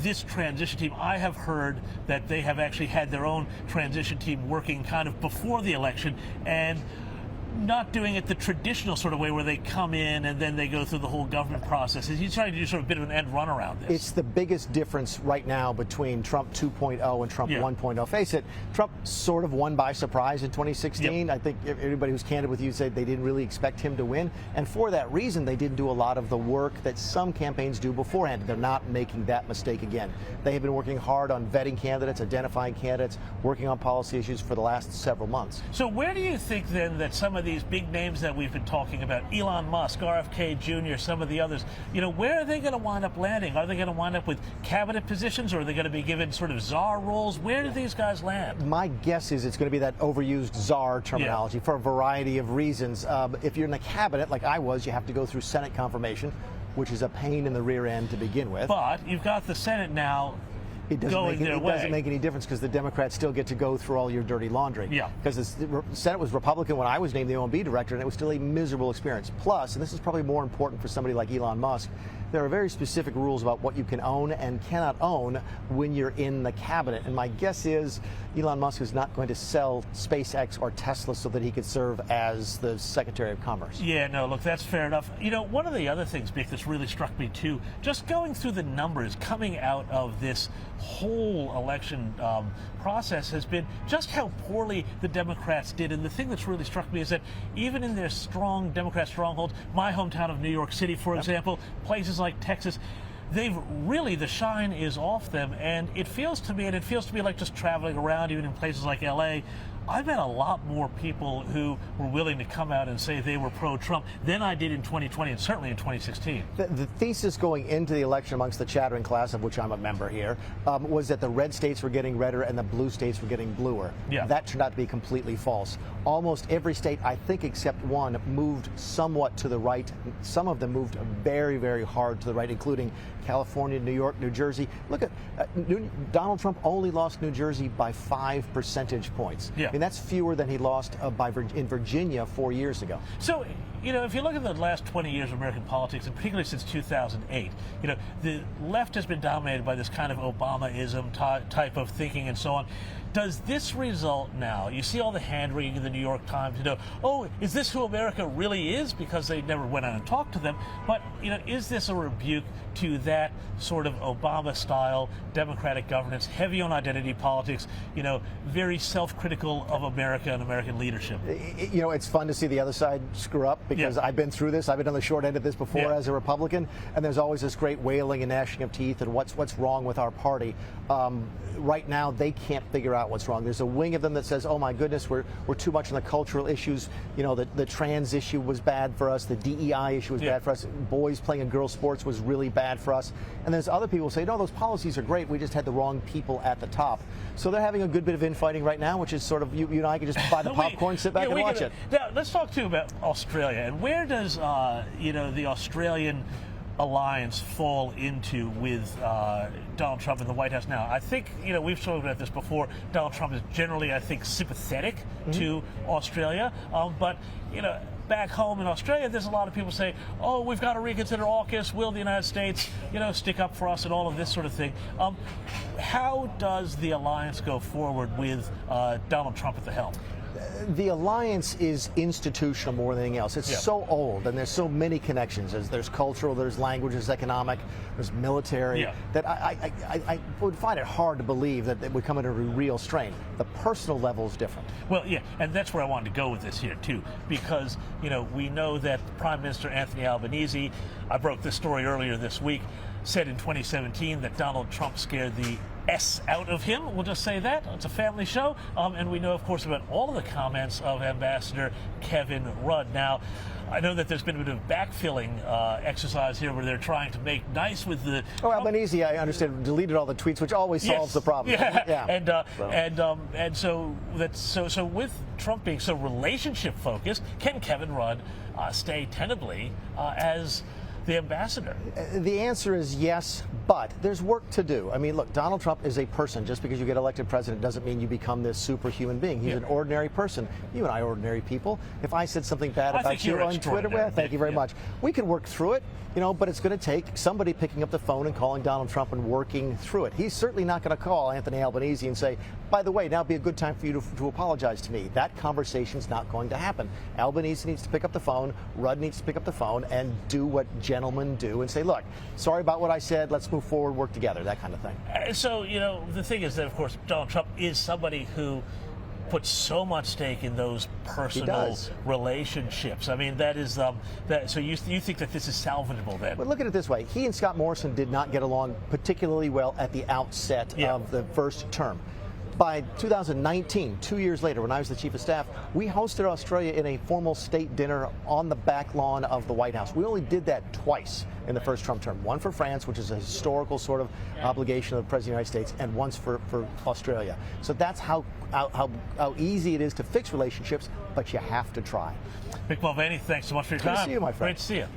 This transition team, I have heard that they have actually had their own transition team working kind of before the election and not doing it the traditional sort of way where they come in and then they go through the whole government process. He's trying to do sort of a bit of an end run around this. It's the biggest difference right now between Trump 2.0 and Trump 1.0. Face it, Trump sort of won by surprise in 2016. Yep. I think everybody who's candid with you said they didn't really expect him to win. And for that reason, they didn't do a lot of the work that some campaigns do beforehand. They're not making that mistake again. They have been working hard on vetting candidates, identifying candidates, working on policy issues for the last several months. So where do you think then that some of these big names that we've been talking about, Elon Musk, RFK Jr., some of the others, where are they going to wind up landing? Are they going to wind up with cabinet positions, or are they going to be given sort of czar roles? Where do these guys land? My guess is it's going to be that overused czar terminology for a variety of reasons. If you're in the cabinet, like I was, you have to go through Senate confirmation, which is a pain in the rear end to begin with. But you've got the Senate now. It doesn't make any difference because the Democrats still get to go through all your dirty laundry. Yeah. Because the Senate was Republican when I was named the OMB director, and it was still a miserable experience. Plus, and this is probably more important for somebody like Elon Musk, there are very specific rules about what you can own and cannot own when you're in the cabinet. And my guess is Elon Musk is not going to sell SpaceX or Tesla so that he could serve as the Secretary of Commerce. Yeah, no, look, that's fair enough. One of the other things, Mick, that's really struck me too, just going through the numbers coming out of this whole election process has been just how poorly the Democrats did. And the thing that's really struck me is that even in their strong Democrat strongholds, my hometown of New York City, for example, places like Texas, they've really, the shine is off them. And it feels to me like just traveling around, even in places like LA, I've met a lot more people who were willing to come out and say they were pro-Trump than I did in 2020 and certainly in 2016. The thesis going into the election amongst the chattering class, of which I'm a member here, was that the red states were getting redder and the blue states were getting bluer. Yeah. That turned out to be completely false. Almost every state, I think except one, moved somewhat to the right. Some of them moved very, very hard to the right, including California, New York, New Jersey. Look at Donald Trump only lost New Jersey by 5 percentage points. Yeah. And that's fewer than he lost in Virginia 4 years ago. So, if you look at the last 20 years of American politics, and particularly since 2008, the left has been dominated by this kind of Obama-ism type of thinking and so on. Does this result now, you see all the hand-wringing in the New York Times, oh, is this who America really is? Because they never went out and talked to them. But, is this a rebuke to that sort of Obama-style democratic governance, heavy on identity politics, very self-critical of America and American leadership? It's fun to see the other side screw up because I've been through this. I've been on the short end of this before as a Republican, and there's always this great wailing and gnashing of teeth and what's wrong with our party. Right now, they can't figure out what's wrong. There's a wing of them that says, oh my goodness, we're too much on the cultural issues. The trans issue was bad for us. The DEI issue was bad for us. Boys playing in girls' sports was really bad for us. And there's other people who say, no, those policies are great. We just had the wrong people at the top. So they're having a good bit of infighting right now, which is sort of, you and I can just buy the popcorn, sit back and watch it. Now, let's talk too about Australia. And where does, the Australian alliance fall into with Donald Trump in the White House now? I think, we've talked about this before. Donald Trump is generally, I think, sympathetic to Australia. But, back home in Australia, there's a lot of people say, oh, we've got to reconsider AUKUS. Will the United States, stick up for us and all of this sort of thing? How does the alliance go forward with Donald Trump at the helm? The alliance is institutional more than anything else. It's so old, and there's so many connections. There's cultural, there's language, there's economic, there's military, that I would find it hard to believe that it would come into a real strain. The personal level is different. Well, and that's where I wanted to go with this here, too, because, we know that Prime Minister Anthony Albanese, I broke this story earlier this week, said in 2017 that Donald Trump scared the S out of him. We'll just say that. It's a family show. And we know, of course, about all of the comments of Ambassador Kevin Rudd. Now, I know that there's been a bit of backfilling exercise here where they're trying to make nice with the... Oh, Albanese, I understand, deleted all the tweets, which always solves the problem. And so with Trump being so relationship focused, can Kevin Rudd stay tenably as the ambassador? The answer is yes, But there's work to do. I mean, look, Donald Trump is a person. Just because you get elected president doesn't mean you become this superhuman being. He's an ordinary person. You and I are ordinary people. If I said something bad about you on Twitter, well, thank you very much. We can work through it, but it's going to take somebody picking up the phone and calling Donald Trump and working through it. He's certainly not going to call Anthony Albanese and say, by the way, now would be a good time for you to apologize to me. That conversation's not going to happen. Albanese needs to pick up the phone. Rudd needs to pick up the phone and do what gentlemen do and say, look, sorry about what I said. Let's move forward, work together, that kind of thing. So, the thing is that, of course, Donald Trump is somebody who puts so much stake in those personal relationships. I mean, that is so you think that this is salvageable then? But look at it this way: he and Scott Morrison did not get along particularly well at the outset of the first term. By 2019, 2 years later, when I was the chief of staff, we hosted Australia in a formal state dinner on the back lawn of the White House. We only did that twice in the first Trump term. One for France, which is a historical sort of obligation of the President of the United States, and once for Australia. So that's how easy it is to fix relationships, but you have to try. Mick Mulvaney, thanks so much for your time. Good to see you, my friend. Great to see you.